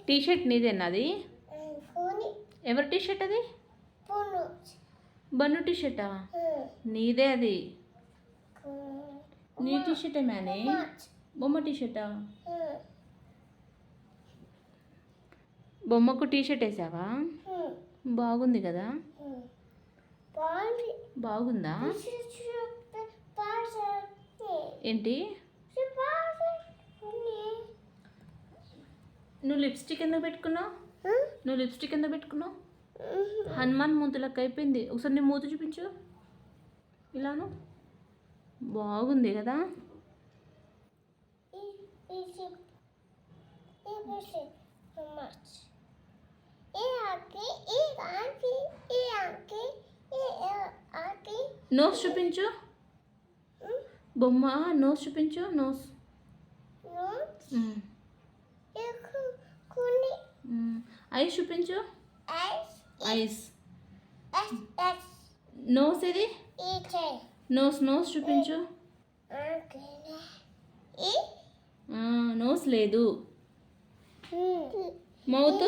T shirt నీదేనా అది? ఎవరి టీషర్ట్ అది? బన్ను టీషర్టా? నీదే అది. నీ టీషర్టే మ్యానే. బొమ్మ టీషర్టా? బొమ్మకు టీషర్ట్ వేసావా? బాగుంది కదా? బాగుందా? ఏంటి? నువ్వు లిప్స్టిక్ ఎందుకు పెట్టుకున్నావు? హనుమాన్ మూతులకు అయిపోయింది. ఒకసారి నీ మూత చూపించు. ఇలాను బాగుంది కదా? నోస్ చూపించు. బొమ్మ నోస్ చూపించు. నోస్ ఐస్ చూపించు. ఐస్. నోస్ ఇది. నోస్ చూపించు. నోస్ లేదు. మౌత్.